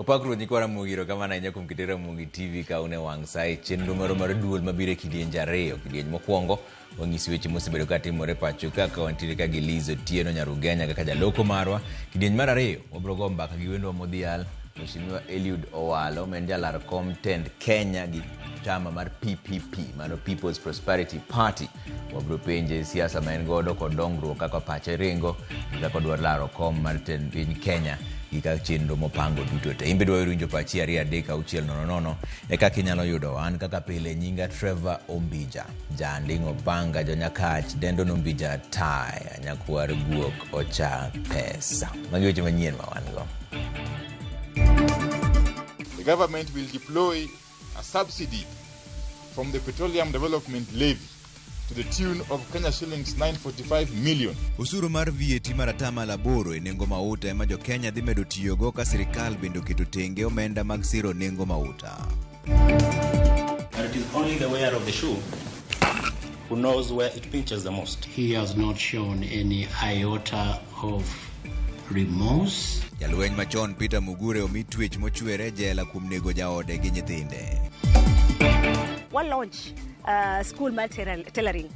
Opakro nyikwa Ramogi kama na nyakum kite Ramogi TV kaune wangsai chenro mar duol mabire kidienja reyo kidienj mokwongo wang'isi weche mosebedo katimore pacho kaka wantiere ka gi Liz Otieno Nyarugenya kaka jaloko marwa. Kidienj mar ariyo wabiro go mbaka gi wendo modhial Mheshimiwa Eliud Owalo men jalar kom tend Kenya gi chama mar PPP mano People's Prosperity Party. Wabiro penje siasa ma en godo kod dongruok kaka pache ringo kaka dwaro laro kom mar tend piny Kenya gika chenro mopango duto te. Imbe dwaro winjo pachi 2-3-6-0-0 e kaka inyalo yudo an kaka pile nyinga Trevor Ombija jandingo panga jonyakach dendo Ombija taya nyakwar guok ocha pesa. Magi weche manyien ma wan go. The government will deploy a subsidy from the Petroleum Development Levy to the tune of Kenya shillings 945 million. Usuru mar VAT mar atamalo 8 e nengo mauta ema jo Kenya dhi medo tiyogo ka sirikal bendo keto tenge omenda mag siro nengo mauta. And it is only the wearer of the shoe who knows where it pinches the most. He has not shown any iota of remorse. Jalweny machon Peter Mugure omi twech mochwere jela kuom nego jaode gi nyithinde. One launch school tailoring.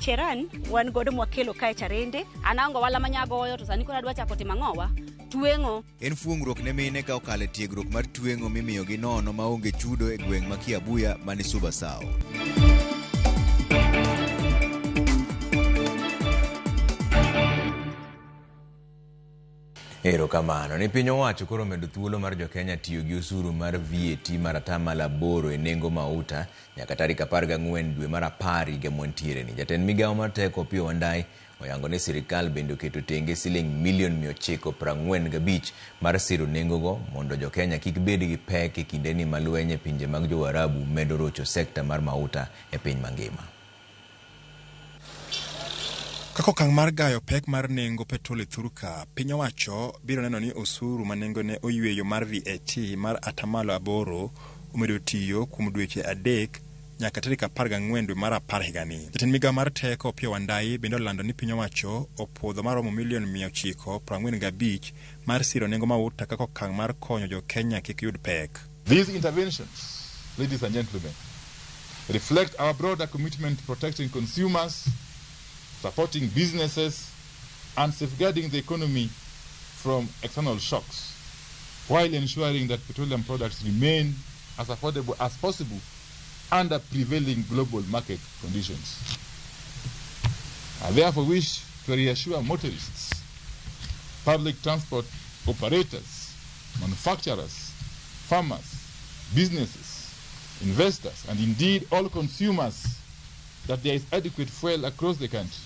Cheran wan godo mwakelo kae charende anango wala manyagoyo to sani kona dwa chako timo ang'owa tueng'o. En fuong'ruok ne mine ka okale tiegruok mar tueng'o mimiyo gi nono maonge chudo e gweng' ma Kiabuya mani Suba South. Ero kamano ni piny owacho koro medo thuolo mar jo Kenya tiyo gi usuru mar VAT mar atamalo 8 e nengo mauta nyaka tarik 14 dwe mar 10 higa mwantiere ni. Jatend migawo mar teko Opiyo Wandayi oyango ni sirikal bende keto tenge siling milion 945 mar siro nengogo mondo jo Kenya kik bed gi pek e kinde ni malwenye pinje mag jo Arabu medo rocho sekta mar mauta e piny mangima. Kako kang mar gayo pek mar nengo petrol e thurka, piny owacho biro neno ni osuru ma nengo ne oyweyo mar VAT mar atamalo 8 omedo tiyo kuom dweche 3 nyaka tarik 14 dwe mar 10 higani. Jatend migawo mar teko Opiyo Wandayi bende olando ni piny owacho opuodho maromo milion 945 mar siro nengo mauta kako kang mar konyo jo Kenya kik yud pek. These interventions, ladies and gentlemen, reflect our broader commitment to protecting consumers, supporting businesses, and safeguarding the economy from external shocks, while ensuring that petroleum products remain as affordable as possible under prevailing global market conditions. I therefore wish to reassure motorists, public transport operators, manufacturers, farmers, businesses, investors, and indeed all consumers that there is adequate fuel across the country.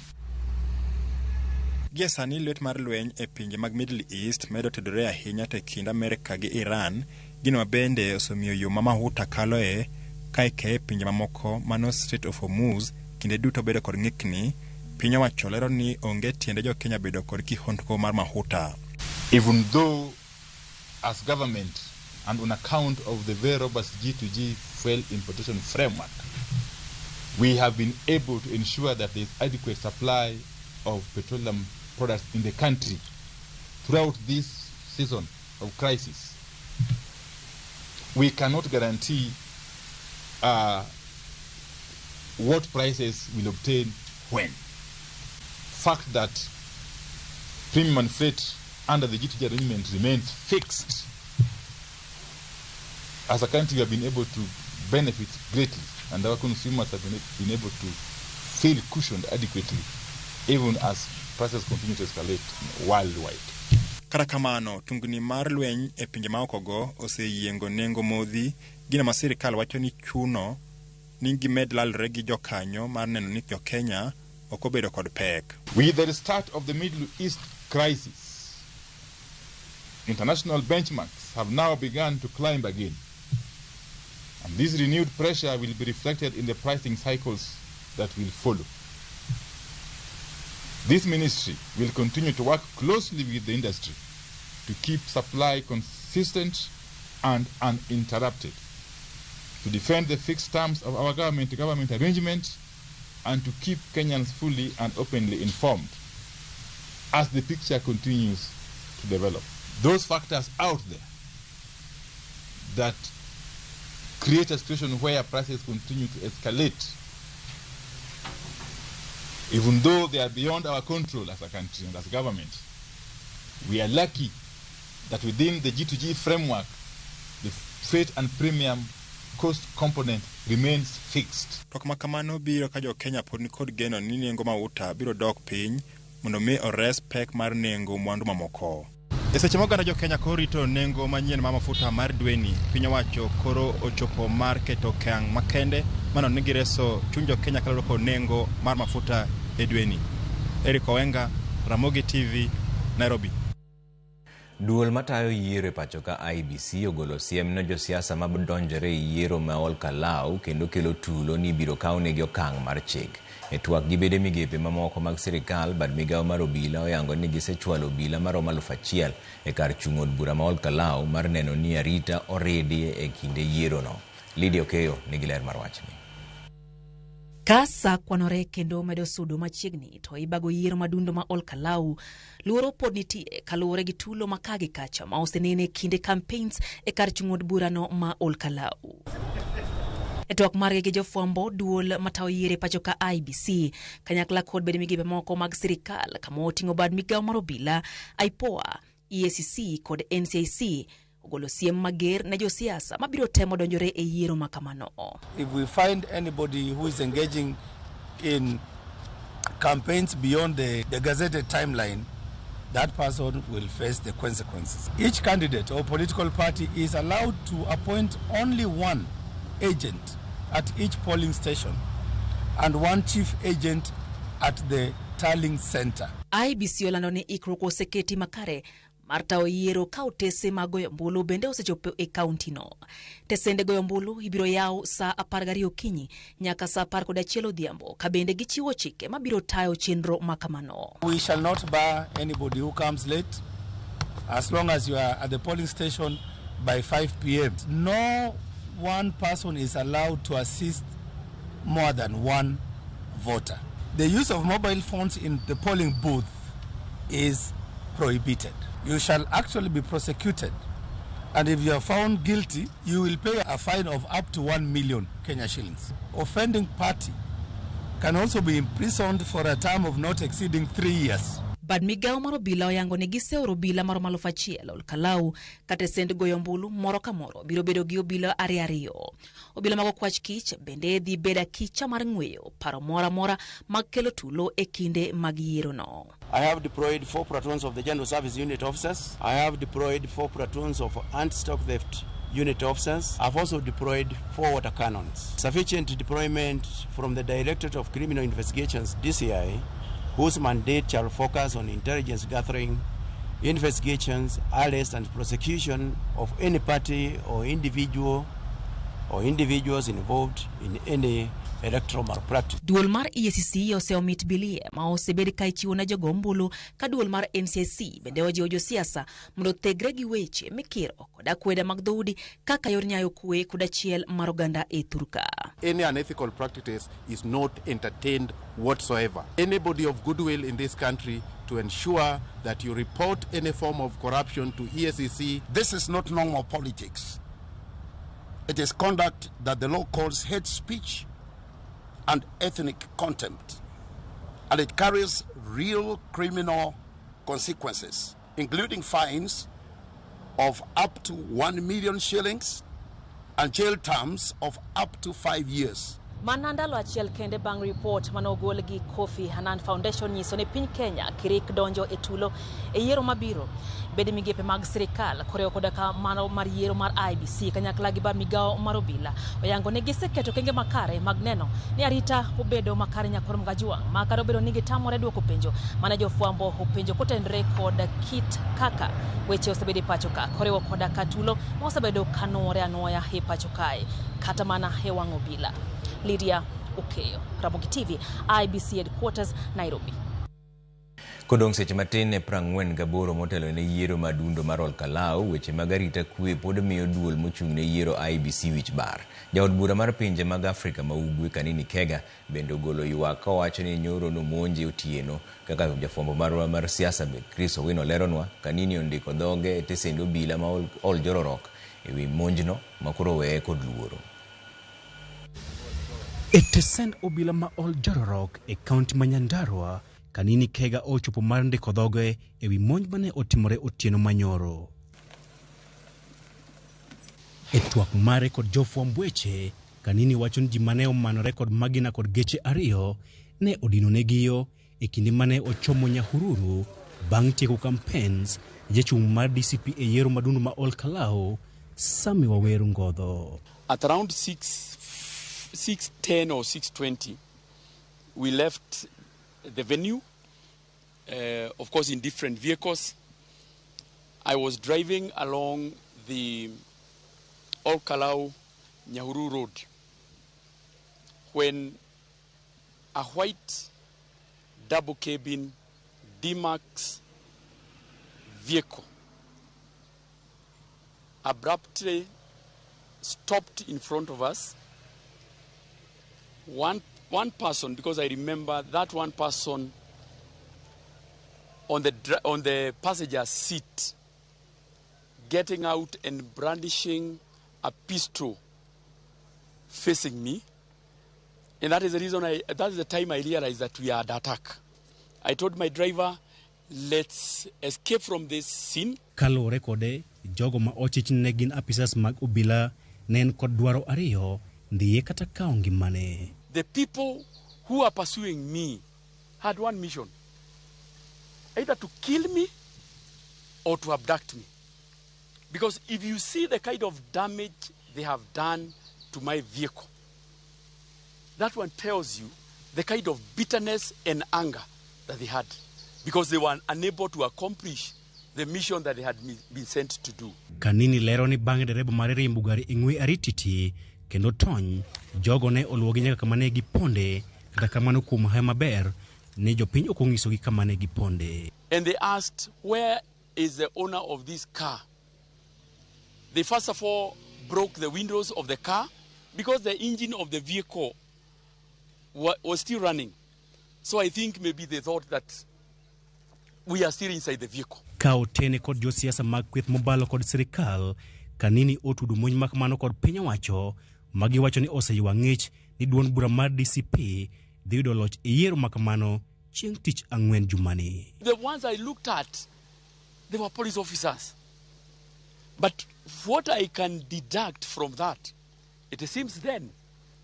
Giesani lwet mar lweny e pinje mag Middle East medo tedore ahinya te kind Amerika gi Iran, gino mabende osemiyo yo ma mahuta kaloe kaike pinje mamoko mano Strait of Hormuz kinde duto bedo kod ng'ikni. Piny owacho lero ni onge tiende jo Kenya bedo kod kihondko mar mahuta. Even though as government and on account of the very robust G2G fuel importation framework, we have been able to ensure that there is adequate supply of petroleum products in the country throughout this season of crisis. We cannot guarantee what prices will obtain when. Fact that premium and freight under the G2G arrangement remains fixed. As a country, we have been able to benefit greatly, and our consumers have been able to feel cushioned adequately, even as prices continue to escalate worldwide. Kata kamano, tungni mar lweny e pinje maokogo oseyiengo nengo modhi, gina ma sirikal wacho ni chuno ni gimed lalre gi jokanyo mar neno ni jo Kenya ok obedo kod pek. With the start of the Middle East crisis, international benchmarks have now begun to climb again. And this renewed pressure will be reflected in the pricing cycles that will follow. This ministry will continue to work closely with the industry to keep supply consistent and uninterrupted, to defend the fixed terms of our government-to-government arrangement, and to keep Kenyans fully and openly informed as the picture continues to develop. Those factors out there that create a situation where prices continue to escalate, even though they are beyond our control as a country and as government. We are lucky that within the G2G framework, the freight and premium cost component remains fixed. Tok makamano biro ka jo Kenya pod ni kod geno ni nengo mauta biro dok piny mondo mi ores pek mar nengo mwandu mamoko. E seche moganda jo Kenya koro rito nengo manyien mar mafuta mar dweni, piny owacho koro ochopo mar keto okang' makende mano nigi reso chuny jo Kenya kaloro kod nengo mar mafuta e dweni. Eric Owenga, Ramogi TV, Nairobi. Duol matayo yiero e pacho ka IBC ogolo siem ne josiasa mabdonjore e yiero ma ol kalau kendo kelo tulo ni biro kawnegi okang' mar chik. E twak gi bede migepe mamoko mag sirikal, bad migawo mar obila oyango ni gisechwalo obila maromo 1,000 e kar chung' od bura ma ol kalau mar neno ni arita oridi e kinde yiero no. Lydia Okeyo nigi ler mar wachni. Kasa kwanore kendo medo sudo machiegni to ibago yiero madundo ma ol kalau luoro pod nitie kaluwore gi tulo makagi kacha ma osenene kinde campaigns e kar chung' od burano ma ol kalau. E twak margi gi jofwambo, duol matayo yiero e pacho ka IBC kanyakla kod bede migepe moko mag sirikal kama oting'o bad migawo mar obila, IPOA, EACC kod NCIC ogolo siem mager ne josiasa mabiro temo donjore e yiero makamano. If we find anybody who is engaging in campaigns beyond the gazetted timeline, that person will face the consequences. Each candidate or political party is allowed to appoint only one agent at each polling station and one chief agent at the tallying center. IBC olando ni ikruok oseketi makare Marta oyiero ka otese mag goyo ombulu bende osechopo e kaunti no. Tesende goyo ombulu ibiro yaw sa 12 okinyi nyaka sa 11 odhiambo ka bende gichiwo chike mabiro tayo chenro makamano. We shall not bar anybody who comes late as long as you are at the polling station by 5 p.m. No one person is allowed to assist more than one voter. The use of mobile phones in the polling booth is prohibited. You shall actually be prosecuted, and if you are found guilty, you will pay a fine of up to 1 million Kenya shillings. Offending party can also be imprisoned for a term of not exceeding 3 years. Bad migawo mar obila oyango ni giseoro obila maromo 1,000 ol kalau kata send goyo ombulu moro ka moro biro bedo gi obila ariyo. Obila mag okwach kich bende dhi beda kicha mar ng'weyo paro mora mora mag kelo tulo e kinde mag yiero no. I have deployed 4 platoons of the General Service Unit officers. I have deployed 4 platoons of anti-stock theft unit officers. I've also deployed 4 water cannons. Sufficient deployment from the Directorate of Criminal Investigations, DCI, whose mandate shall focus on intelligence gathering, investigations, arrest and prosecution of any party or individual or individuals involved in any electoral malpractice. Duol mar EACC oseomit bilie ma osebedi ka ichiwo na jogo ombulu ka duol mar NCIC bende ojiwo josiasa mondo thegre gi weche mikiro kod akweda mag dhoudi kaka yor nyayo kwe kod achiel mar oganda e thurka. Any unethical practices is not entertained whatsoever. Anybody of goodwill in this country to ensure that you report any form of corruption to EACC. This is not normal politics. It is conduct that the law calls hate speech and ethnic contempt, and it carries real criminal consequences, including fines of up to 1 million shillings and jail terms of up to 5 years. Manandalo achiel kende bang report manogol gi Kofi Annan Foundation nyiso ne piny Kenya kirik donjo e tulo e yiero mabiro bede migepe mag sirikal koreo koda ka mano mar yiero mar IBC kanyakla gi ba migawo mar obila oyango ne giseketo kenge makare mag neno ni arita obedo makare nyakoro mgajuang makare obedo ni gitamore duoko penjo mana jofwambo openjo kotendre koda kit kaka weche osebedi pacho ka koreo koda ka tulo mosebedo kanore anoya he pacho kae kata mana he wang obila. Lydia Okeyo, Ramogi TV, IBC Headquarters, Nairobi. Kodong seche matin ne 48 motelo ne yiero madundo mar ol kalau weche magarita kwe pod miyo duol mochung' ne yiero IBC wich bar. Jaod bura mar pinje mag Afrika ma ugwe Kanini Kega bende ogolo ywak ka wacho ni nyoro no monje otieno kaka jafwambo mar siasa be Chris Owino leronwa. Kanini ondiko dhoge tesendo obila ma ol jororok ewi monjno makoro weye kod luoro. Etesend obila ma ol Jororok e kaunti ma Nyandarua Kanini Kega ochopo mar ndiko dhoge ewi monj mane otimore otieno manyoro. E twak mare kod jofwamb weche, Kanini wacho ni ji mane omanore kod magina kod geche ariyo ne odino negiyo e kinde mane ochomo Nyahururu bang' tieko campaigns jachung' mar DCP e yiero madundo ma ol Kalau Sami Waweru Ngodho. At around 6:10 or 6:20, we left the venue, of course in different vehicles. I was driving along the Ol Kalau Nyahururu Road when a white double cabin D-Max vehicle abruptly stopped in front of us. One person, because I remember that one person on the passenger seat getting out and brandishing a pistol facing me. And that is the reason that is the time I realized that we are under attack. I told my driver, let's escape from this scene. Kalore kode, jogo ma ochich ne gin apisas mag obila nen kod dwaro ariyo ndiye kata kaongi mane. The people who are pursuing me had one mission, either to kill me or to abduct me. Because if you see the kind of damage they have done to my vehicle, that one tells you the kind of bitterness and anger that they had, because they were unable to accomplish the mission that they had been sent to do. Kanini lero ni bang' dereba mar riembo gari e ng'we arititi kendo tony jogo ne oluwogi nyaka kama ne giponde, kata kamano kuom hayo maber ne jopiny ok onyisogi kama ne giponde. And they asked, where is the owner of this car? They first of all broke the windows of the car because the engine of the vehicle was still running. So I think maybe they thought that we are still inside the vehicle. Ka otene kod josiasa mag kweth mobalo kod sirikal, Kanini otudo monj makamano kod piny owacho magiwacho ni oseywa ng'ich ni duond bura mar DCP dhi yudo loch e yiero makamano chieng' tich ang'wen jumani. The ones I looked at, they were police officers. But what I can deduct from that, it seems then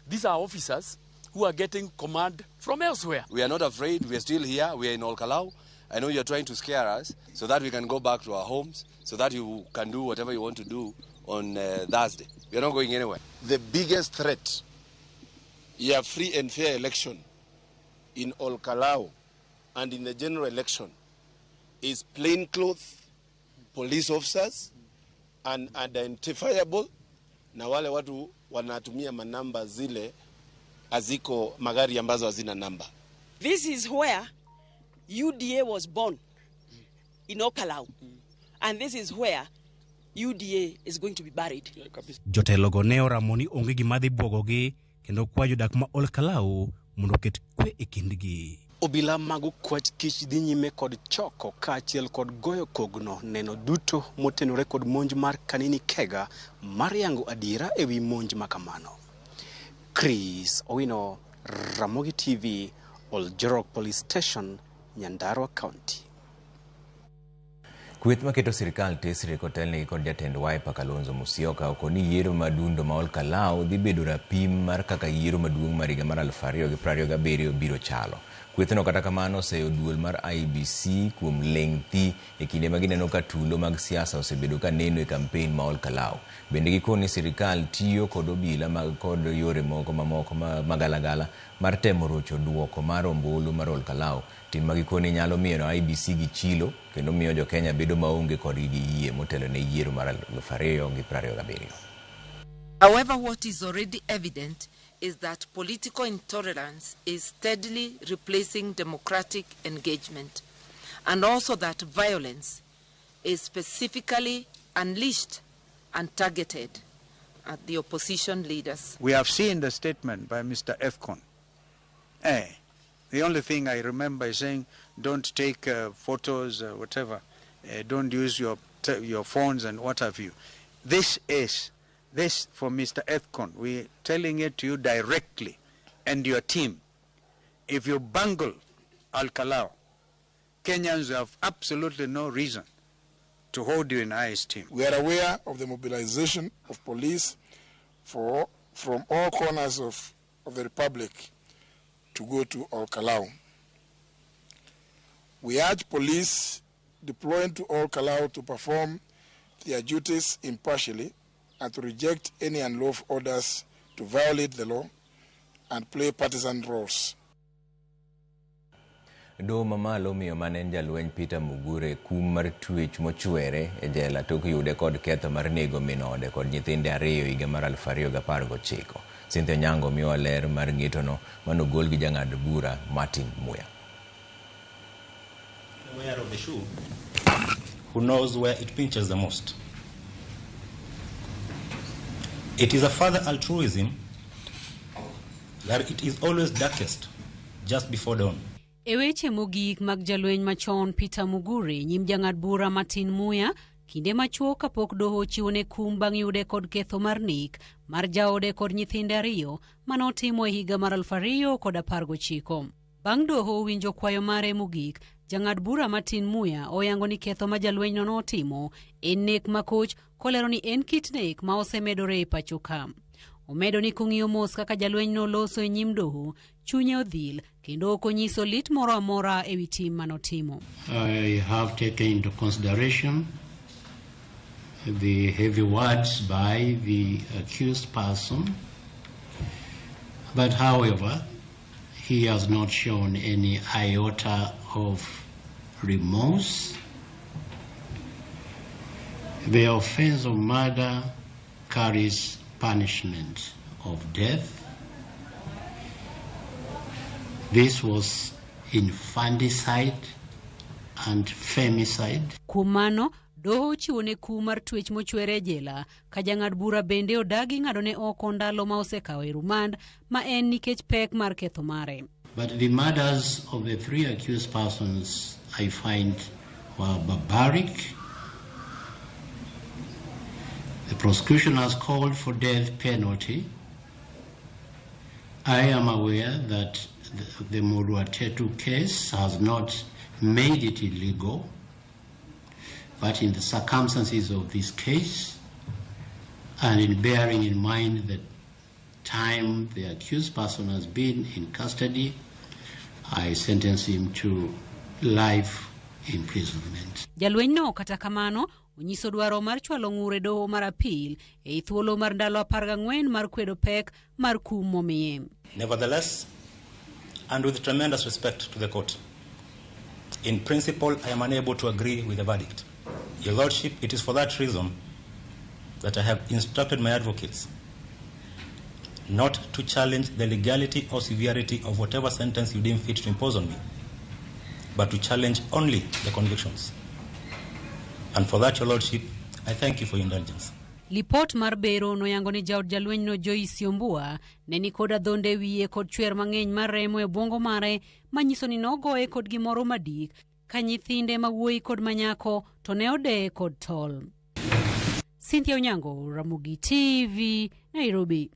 these are officers who are getting command from elsewhere. We are not afraid. We are still here. We are in Ol Kalau. I know you are trying to scare us so that we can go back to our homes, so that you can do whatever you want to do on Thursday. We are not going anywhere. The biggest threat, a free and fair election in Ol Kalau and in the general election is plainclothes police officers, unidentifiable, na wale watu wanatumia manamba zile aziko magari ambazo hazina namba. This is where UDA was born, in Ol Kalau. And this is where UDA is going to be buried. Jotelogo ne oramo ni onge gima dhi bwogogi kendo kwayo jodak ma Ol Kalau mondo oket kwe e kindgi. Obila mag kwach kich dhi nyime kod choko kaachiel kod goyo kogno neno duto motenore kod monj mar Kanini Kega mar yango adiera ewi monj makamano. Chris Owino, Ramogi TV, Oljorok Police Station, Nyandarua County. Kweth maketo sirikal tesre kotelnegi kod jatend Wiper Kalonzo Musyoka oko ni yiero madundo ma Ol Kalau dhi bedo rapim mar kaka yiero maduong' mar higa mar 2027 biro chalo. Kwethno kata kamano oseyo duol mar IBC kuom leng'thi e kinde ma gineno ka tulo mag siasa osebedo ka neno e kampen ma Ol Kalau. Bende gikoni sirikal tiyo kod obila mag kod yore moko mamoko magalagala mar temo rocho duoko mar ombulu mar Ol Kalau. Tim magikoni nyalo miyo IBC gi chilo kendo miyo jo Kenya bedo maonge kod yie motelo ne yiero mar 2027. However, what is already evident is that political intolerance is steadily replacing democratic engagement, and also that violence is specifically unleashed and targeted at the opposition leaders. We have seen the statement by Mr. Efcon. The only thing I remember is saying, don't take photos, whatever. Don't use your phones and what have you. This for Mr. Efcon, we're telling it to you directly and your team. If you bungle Al-Kalau, Kenyans have absolutely no reason to hold you in high esteem. We are aware of the mobilization of police from all corners of the Republic to go to Al-Kalau. We urge police deploying to Al-Kalau to perform their duties impartially and to reject any unlawful orders to violate the law and play partisan roles. Doho mamalo miyo mane jalweny Peter Mugure kum mar twech mochwere e jela tok yude kod ketho mar nego min ode kod nyithinde 2 higa mar 2019. Cynthia Nyango miyo ler mar ng'etono manogol gi jang'ad bura Martin Muya. The wearer of the shoe who knows where it pinches the most. It is a further altruism that it is always darkest just before dawn. E weche mogik mag jalweny machon Peter Mugure, nyim jang'ad bura Martin Muya, kinde machuok kapok doho chiwone kum bang' yude kod ketho mar nek mar jaode kod nyithinde 2 manotimo e higa mar 2019. Bang' doho winjo kwayo mare mogik, jang'ad bura Martin Muya oyango ni ketho ma jalwenyno notimo en nek makoch, kolero ni en kit nek ma osemedore e pacho ka. Omedo ni kong'iyo mos kaka jalwenyno loso e nyim doho, chunye odhil kendo ok onyiso lit moro amora e wi tim manotimo. I have taken into consideration the heavy words by the accused person, but however, he has not shown any iota of remorse. The offense of murder carries punishment of death. This was infanticide and femicide. Kumano, doho chiwone kum mar twech mochwere e jela, ka jang'ad bura bende odagi ng'adone oko ndalo ma osekawo e rumand ma en nikech pek mar ketho mare. But the murders of the 3 accused persons I find were barbaric. The prosecution has called for death penalty. I am aware that the Muruatetu case has not made it illegal, but in the circumstances of this case, and in bearing in mind the time the accused person has been in custody, I sentence him to life imprisonment. Jalwenyno kata kamano onyiso dwaro mar chwalo ng'ure doho mar apil e thuolo mar ndalo 14 mar kwedo pek mar kum momiye. Nevertheless, and with tremendous respect to the court, in principle, I am unable to agree with the verdict. Your Lordship, it is for that reason that I have instructed my advocates not to challenge the legality or severity of whatever sentence you deem fit to impose on me, but to challenge only the convictions. And for that, Your Lordship, I thank you for your indulgence. Lipot mar bero noyango ni jaod jalwenyno Joyce Ombua ne ni kod adhonde wiye kod chwer mang'eny mar remo e bwongo mare manyiso ni nogoye kod gimoro madik ka nyithinde mawuoyi kod manyako to ne odeye kod tol. Cynthia Onyango, Ramogi TV, Nairobi.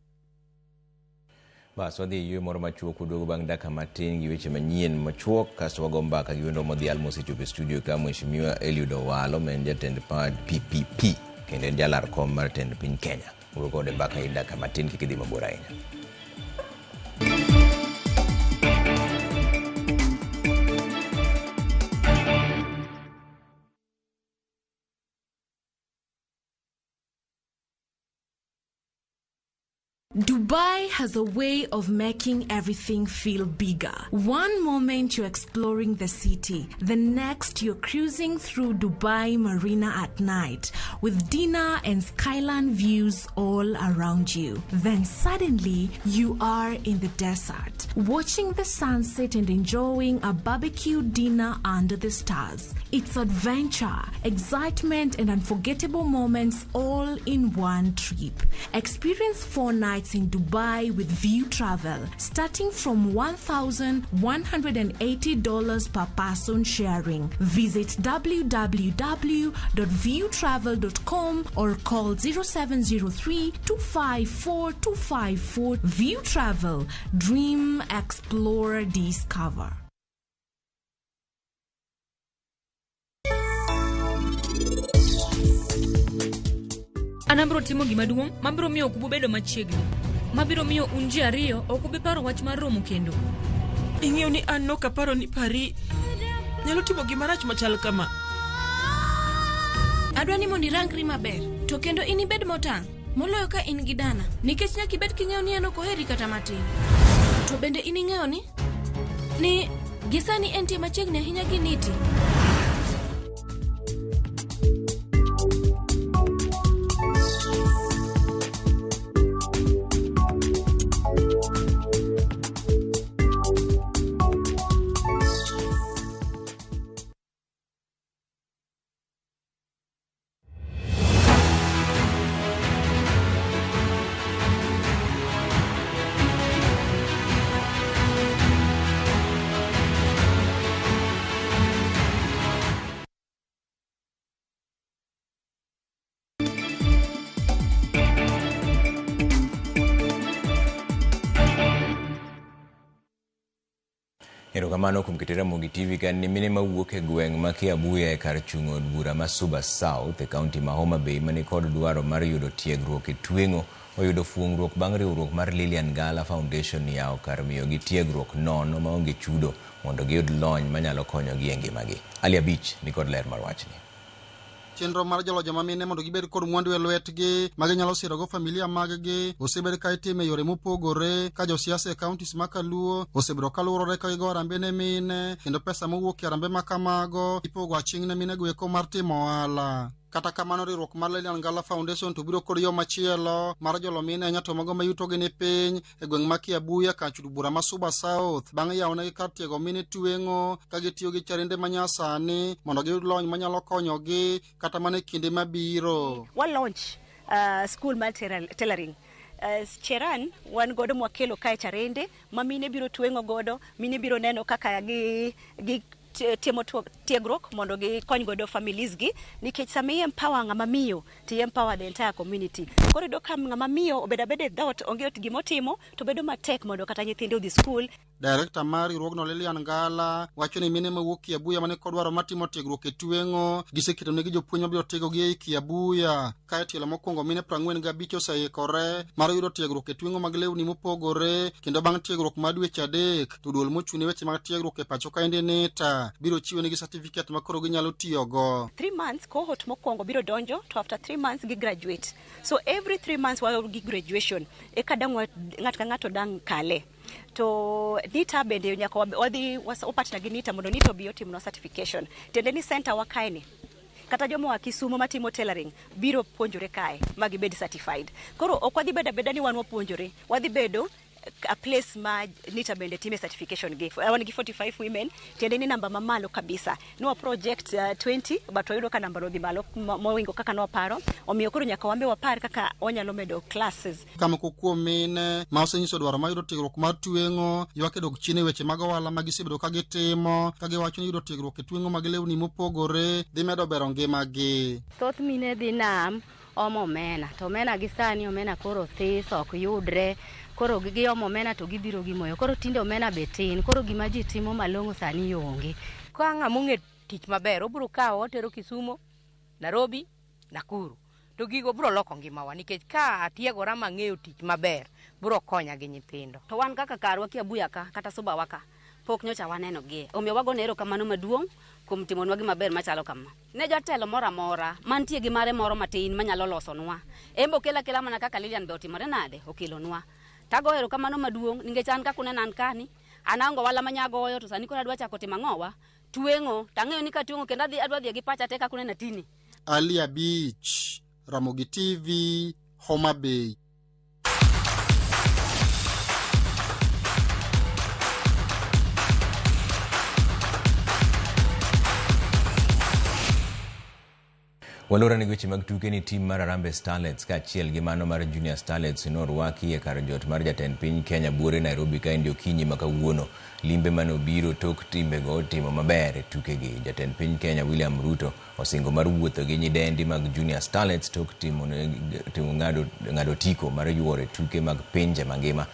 Bas wadhi yue moro machuok udogo bang' dakika matin gi weche manyien machuok kasto wago mbaka gi wendo modhial mosechopo e studio ka Mheshimiwa Eliud Owalo men jatend pad PPP kendo en jalar kom mar tend piny Kenya. Uro kode mbaka e dakika matin kik idhi mabor ahinya. Dubai has a way of making everything feel bigger. One moment you're exploring the city, the next you're cruising through Dubai Marina at night with dinner and skyline views all around you. Then suddenly you are in the desert, watching the sunset and enjoying a barbecue dinner under the stars. It's adventure, excitement and unforgettable moments all in one trip. Experience 4 nights nights in Dubai with View Travel, starting from $1,180 per person sharing. Visit www.viewtravel.com or call 0703-254-254. View Travel. Dream, explore, discover. Anabro timo gima duong' mabiro miyo kubu bedo machiegni, mabiro miyo unji ariyo okubi paro wach mar romo kendo. Ing'eyo ni an no kaparo ni pari nyalo timo gima rach machal kama. Adwa ni mondo irangri maber, to kendo inibed motang', moloyo ka in gi dana, nikech nyaka ibed king'eyo ni en ok oheri kata matin. To bende ining'eyo ni gisani entie machiegni ahinya gi Niti. Erokamano kuom keto Ramogi TV kan ni mine mawuok e gweng' ma Kiabuya e kar chung' od bura ma Suba South e kaunti ma Homa Bay mani kod dwaro mar yudo tiegruok e tweng'o oyudo fuong'ruok bang' riwruok mar Lilian Gala Foundation yawo kar miyogi tiegruok nono maonge chudo mondo giyud lony manyalo konyogi e ngimagi. Ali Abich ni kod ler mar wachni. Chenro mar jalo joma mine mondo gibed kod mwandu e lwetgi ma ginyalo sirogo familia mag-gi osebed ka itimo e yore mopogore ka josiasa e kauntis ma Kaluo osebedo kaluorore ka gigo arambe ne mine kendo pesa mowuok e arambe ma kamago ipogo aching' ne mine gweko mar timo ohala. Kata kamano riwruok mar Lilian Gala Foundation to biro kod yo machielo mar jolo mine nyato mago mayutogi ni piny e gweng' ma Kiabuya ka chud bura ma Suba South bang' yawonegi kar tiego mine tweng'o ka gitiyo gi charende manyasani mondo giyud lony manyalo konyogi kata mana e kinde mabiro. Launch school mar tailoring. Cheran wan godo mwakelo kae charende ma mine biro tweng'o godo, mine biro neno kaka gi timo tiegruok mondo gikony godo families gi, nikech sama empower ng'ama miyo to empower the entire community. Koro do kam ng'ama miyo obeda e dot onge gimotimo to bedo matek mondo kata nyithinde odhi school. Director mar riwruogno Lilian Gala wacho ni mine mawuok Kiabuya mane kod dwaro matimo tiegruok e tweng'o giseketo negi jopuonj mabiro tiegogi e Kiabuya. Kae tielo mokwongo mine 45 oseikore mar yudo tiegruok e tweng'o mag lewni mopogore kendo bang' tiegruok mar dweche 3 to duol mochuni weche mag tiegruok e pacho kaende Neta biro chiwo negi certificate ma koro ginyalo tiyogo. 3 months cohort mokwongo biro donjo to after 3 months gi graduate. So every 3 months wa gi graduation e kadang ng'at ka ng'ato dang kale. To Nita bende nyaka wadhi opatna gi Nita mondo Nita obi otimno certification. Tiende ni center wa kae kata jomo wa Kisumu matimo tailoring biro puonjore kae ma gibed certified. Koro ok wadhi beda ni wan wapuonjore, wadhi bedo a place ma Nita bende time certification gi. Wan gi 45 women, tiende ni namba mamalo kabisa. No project 20 but wayudo ka namba no dhi malo mowingo kaka no paro. Omiyo koro nyaka wambe wapar kaka onyalo medo classes. Kama kuom mine ma osenyiso dwaro ma yudo tiegruok mar tweng'o ywak e dok chien e weche mag ohala ma gisebedo ka gitimo ka giwacho ni yudo tiegruok e tweng'o mag lewni mopogore dhi medo bero ngimagi. Thoth mine dhi nam omo omena to omena gi sani omena koro this ok yudre. Koro giomo omena to gibiro gi moyo. Koro tinde omena be tin. Koro gima ji timo malong'o sani onge. Ka ng'ama ong'e tich maber obiro kawo otero Kisumu, Nairobi, Nakuru. To gigo biro loko ngimawa nikech ka atiegora mang'eyo tich maber biro konya gi nyithindo. To wan kaka karwa Kiabuya ka kata Suba waka pok nyocha waneno gie. Omiyo wago nero kamano maduong' kuom timonwa gi maber machalo kama. Ne jatelo moro amora mantie gi mare moro matin manyalo losonwa. Embo kela mana kaka Lilian be otimore nade okelonwa. Tago ero kamano maduong' nikech an kaka uneno an kani anango wala manyagoyo to sani koro adwa chako timo ang'owa tweng'o tang'eyo ni ka tweng'o kendo adwa dhi gi pacha te kaka uneno tini. Ali Abich, Ramogi TV, Homa Bay. Walora ni weche mag tuke ni tim mar Harambee Starlets ka achiel gi mano mar Junior Starlets norwaki e kar jot mar jatend piny Kenya buore Nairobi ka ndio kinyi makawuono. Limbe manobiro tok timbe go timo maber e tuke gi. Jatend piny Kenya William Ruto osingo mar wuotho gi nyidendi mag Junior Starlets tok timo ngado tiko mar yuore tuke mag pinje mangima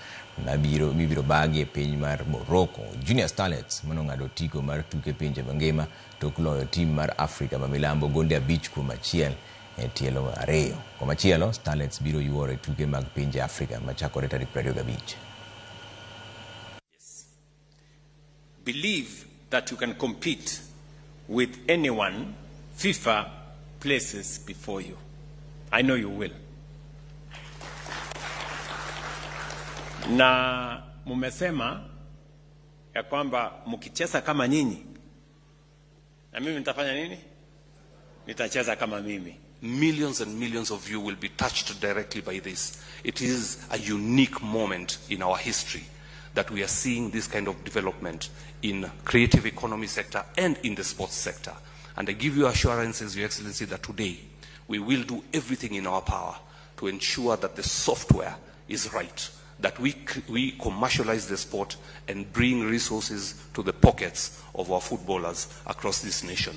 mibiro bagi e piny mar Morocco. Junior Starlets mano ngado tiko mar tuke pinje mangima tok loyo tim mar Afrika ma milambo gonde 5 kuom 1 e tielo ariyo. Kuom achielo, Starlets biro yuore tuke mag pinje Afrika machakore tarik 25. Believe that you can compete with anyone FIFA places before you. I know you will. Na mumesema ya kwamba mkicheza kama nyinyi na mimi nitafanya nini? Nitacheza kama mimi. Millions and millions of you will be touched directly by this. It is a unique moment in our history that we are seeing this kind of development in creative economy sector and in the sports sector. And I give you assurances, Your Excellency, that today we will do everything in our power to ensure that the software is right, that we commercialize the sport and bring resources to the pockets of our footballers across this nation.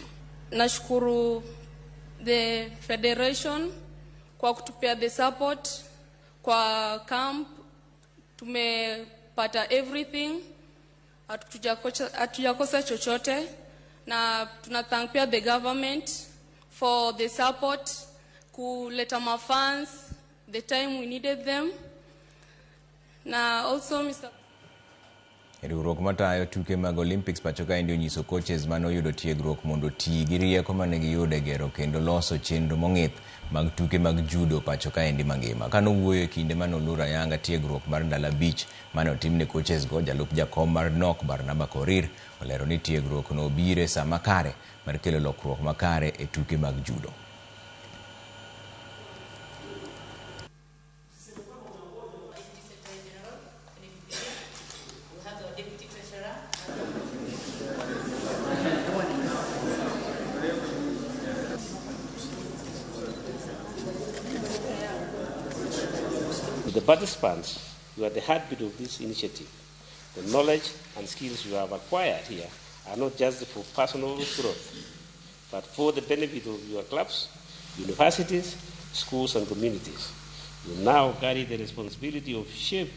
Nashukuru the federation kwa kutupea the support kwa camp. Tumepata everything, hatujakosa chochote, na tunathank pia the government for the support kuleta ma fans the time we needed them. Na also Mr. Riwruok matayo tuke mag Olympics pachoka ndio nyiso coaches mano yudo tiegruok mondo ti gi rieko mane giyudo gero kendo loso chenro mong'ith mag tuke mag judo pachoka endi mangima. Kano wuoyo kinde mano lura yanga tiegruok mar ndala beach mano otimne coaches go, jalup jakom mar nok Barnaba Korir olero ni tiegruok no bire sa makare mar kelo lokruok makare e tuke mag judo. The participants, you are the heartbeat of this initiative. The knowledge and skills you have acquired here are not just for personal growth, but for the benefit of your clubs, universities, schools, and communities. You now carry the responsibility of shaping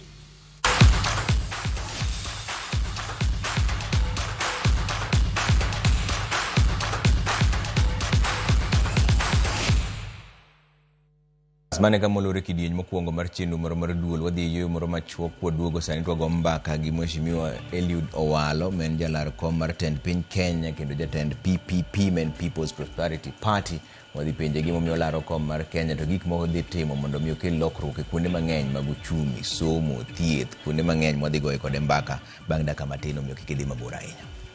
Mane ka molore kidieny mokwongo mar chenro mar duol wadhi yeyo moro machuok waduogo sani twago mbaka gi Mheshimiwa Eliud Owalo men jalar kom mar tend piny Kenya kendo jatend PPP men People's Prosperity Party wadhi penje gimo miyo laro kom mar Kenya to gik moko dhi timo mondo miyo kel lokruok e kuonde mang'eny mag uchumi, somo, thieth, kuonde mang'eny wadhi goyo kode mbaka bang' dakika matin omiyo kik idhi mabor ahinya.